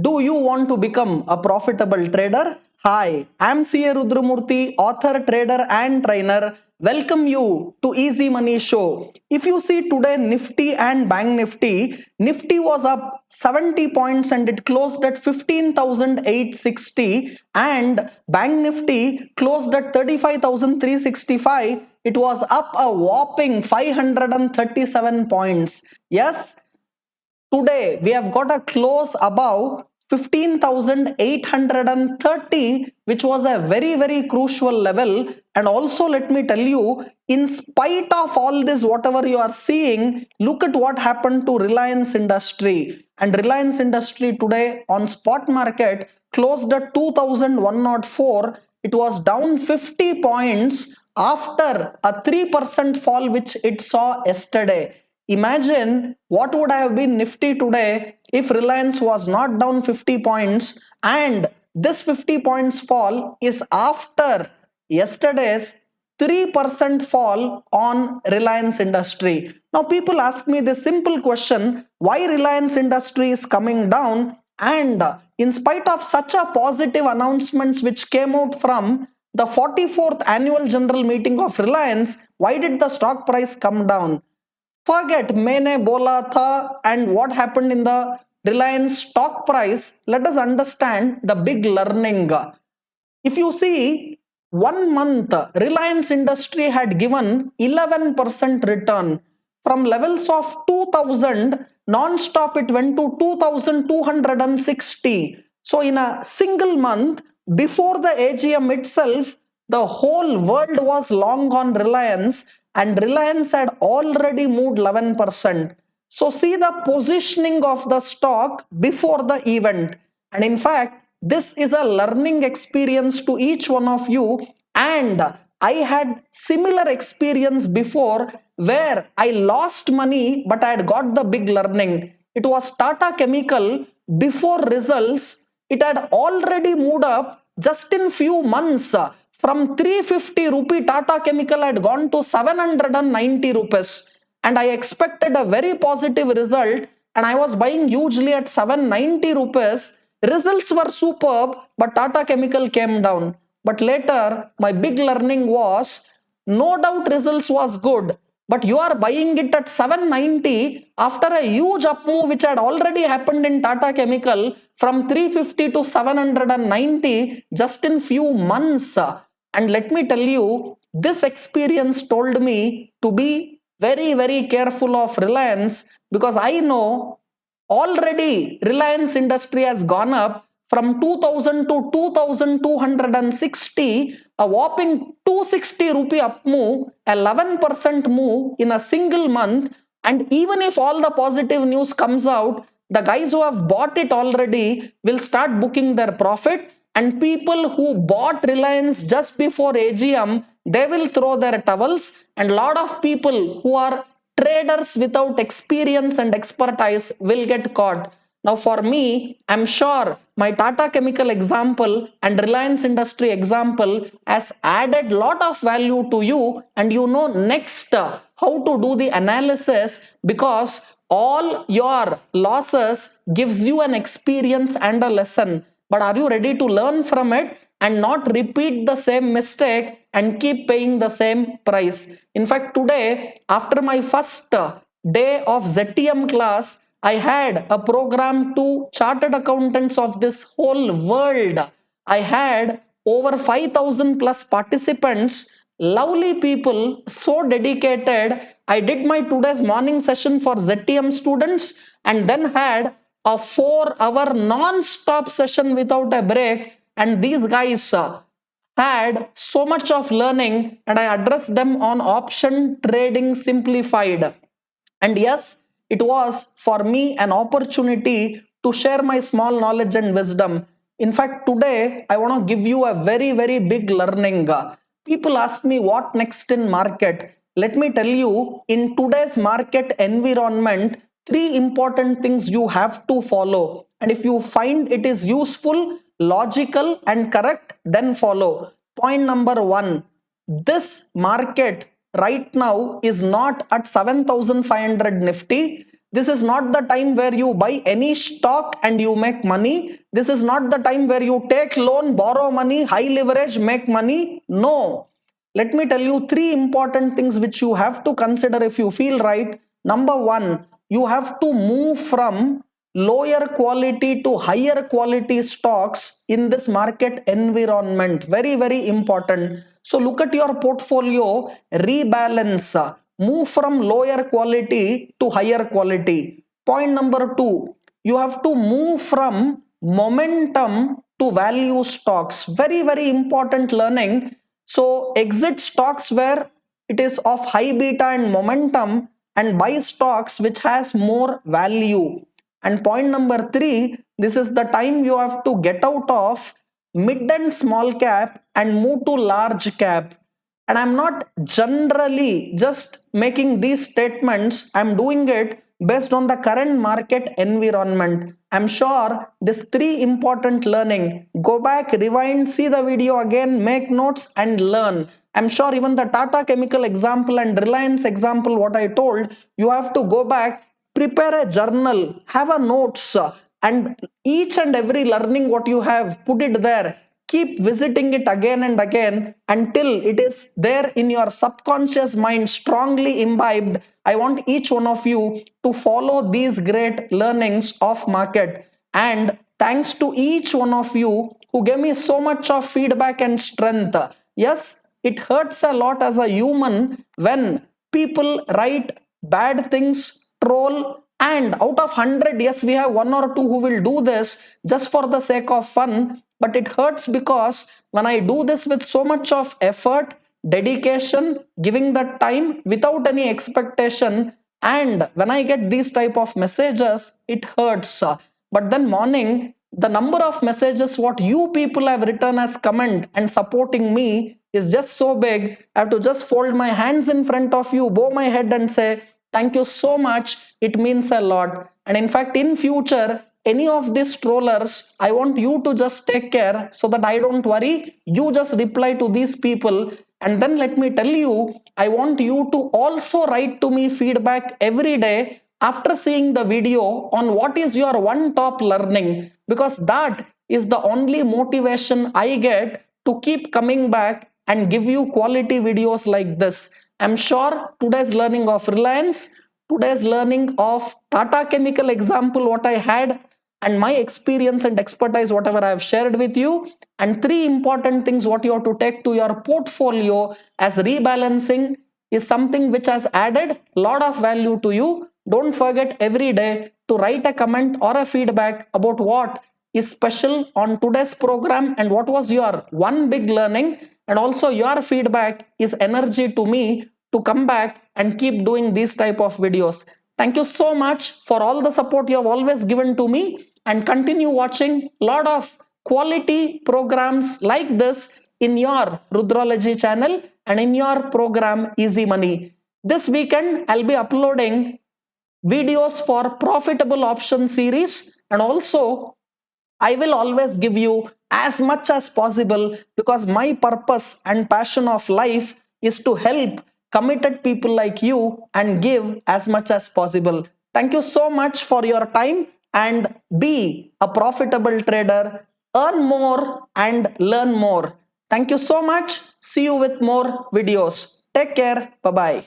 Do you want to become a profitable trader? Hi, I'm CA Rudramurthy, author, trader, and trainer. Welcome you to Easy Money Show. If you see today Nifty and Bank Nifty, Nifty was up 70 points and it closed at 15,860, and Bank Nifty closed at 35,365. It was up a whopping 537 points. Yes, today we have got a close above 15,830, which was a very crucial level. And also, let me tell you, in spite of all this, whatever you are seeing, look at what happened to Reliance Industry. And Reliance Industry today on spot market closed at 2,104. It was down 50 points after a 3% fall which it saw yesterday. Imagine what would have been Nifty today if Reliance was not down 50 points, and this 50 points fall is after yesterday's 3% fall on Reliance Industry. Now people ask me this simple question, why Reliance Industry is coming down, and in spite of such a positive announcements which came out from the 44th annual general meeting of Reliance, why did the stock price come down? Forget मैंने बोला था and what happened in the Reliance stock price. Let us understand the big learning. If you see, 1 month Reliance Industry had given 11% return from levels of 2000 non-stop. It went to 2260. So in a single month before the AGM itself, the whole world was long on Reliance, and Reliance had already moved 11%. So see the positioning of the stock before the event. And in fact, this is a learning experience to each one of you. And I had similar experience before where I lost money, but I had got the big learning. It was Tata Chemical before results. It had already moved up just in few months. From 350 rupee, Tata Chemical had gone to 790 rupees. And I expected a very positive result. And I was buying hugely at 790 rupees. Results were superb, but Tata Chemical came down. But later, my big learning was, no doubt results was good, but you are buying it at 790 after a huge up move which had already happened in Tata Chemical from 350 to 790 just in few months. And let me tell you, this experience told me to be very careful of Reliance, because I know already Reliance Industry has gone up from 2000 to 2260, a whopping 260 rupee up move, 11% move in a single month. And even if all the positive news comes out, the guys who have bought it already will start booking their profit, and people who bought Reliance just before AGM, they will throw their towels, and lot of people who are traders without experience and expertise will get caught. Now, for me, I'm sure my Tata Chemical example and Reliance Industry example has added lot of value to you, and you know next how to do the analysis, because all your losses gives you an experience and a lesson. But are you ready to learn from it and not repeat the same mistake and keep paying the same price? In fact, today, after my first day of ZTM class, I had a program to chartered accountants of this whole world. I had over 5,000 plus participants, lovely people, so dedicated. I did my today's morning session for ZTM students and then had a 4 hour non-stop session without a break. And these guys had so much of learning, and I addressed them on option trading simplified. And yes, it was for me an opportunity to share my small knowledge and wisdom. In fact, today I want to give you a very big learning. People ask me what next in market. Let me tell you, in today's market environment, three important things you have to follow. And if you find it is useful, logical, and correct, then follow. Point number one, this market right now is not at 7,500 Nifty. This is not the time where you buy any stock and you make money. This is not the time where you take loan, borrow money, high leverage, make money. No. Let me tell you three important things which you have to consider if you feel right. Number one, you have to move from lower quality to higher quality stocks in this market environment. Very, very important. So look at your portfolio, rebalance, move from lower quality to higher quality. Point number two, you have to move from momentum to value stocks. Very, very important learning. So exit stocks where it is of high beta and momentum, and buy stocks which has more value. And point number three, this is the time you have to get out of mid and small cap and move to large cap. And I'm not generally just making these statements, I'm doing it based on the current market environment. I'm sure this three important learning. Go back, rewind, see the video again, make notes and learn. I'm sure even the Tata Chemical example and Reliance example, what I told, you have to go back, prepare a journal, have a notes, and each and every learning what you have, put it there. Keep visiting it again and again until it is there in your subconscious mind, strongly imbibed. I want each one of you to follow these great learnings of market. And thanks to each one of you who gave me so much of feedback and strength. Yes, it hurts a lot as a human when people write bad things, troll, and out of 100, yes, we have one or two who will do this just for the sake of fun. But it hurts because when I do this with so much of effort, dedication, giving the time without any expectation, and when I get these type of messages, it hurts. But then morning, the number of messages what you people have written as comment and supporting me is just so big. I have to just fold my hands in front of you, bow my head and say thank you so much. It means a lot. And in fact, in future, any of these trollers, I want you to just take care so that I don't worry. You just reply to these people. And then let me tell you, I want you to also write to me feedback every day after seeing the video on what is your one top learning, because that is the only motivation I get to keep coming back and give you quality videos like this. I'm sure today's learning of Reliance, today's learning of Tata Chemical example, what I had, and my experience and expertise, whatever I have shared with you, and three important things what you have to take to your portfolio as rebalancing is something which has added a lot of value to you. Don't forget every day to write a comment or a feedback about what is special on today's program and what was your one big learning. And also your feedback is energy to me to come back and keep doing these type of videos. Thank you so much for all the support you have always given to me, and continue watching a lot of quality programs like this in your Rudralogy channel and in your program Easy Money. This weekend I'll be uploading videos for profitable option series, and also I will always give you as much as possible because my purpose and passion of life is to help committed people like you and give as much as possible. Thank you so much for your time, and be a profitable trader. Earn more and learn more. Thank you so much. See you with more videos. Take care. Bye bye.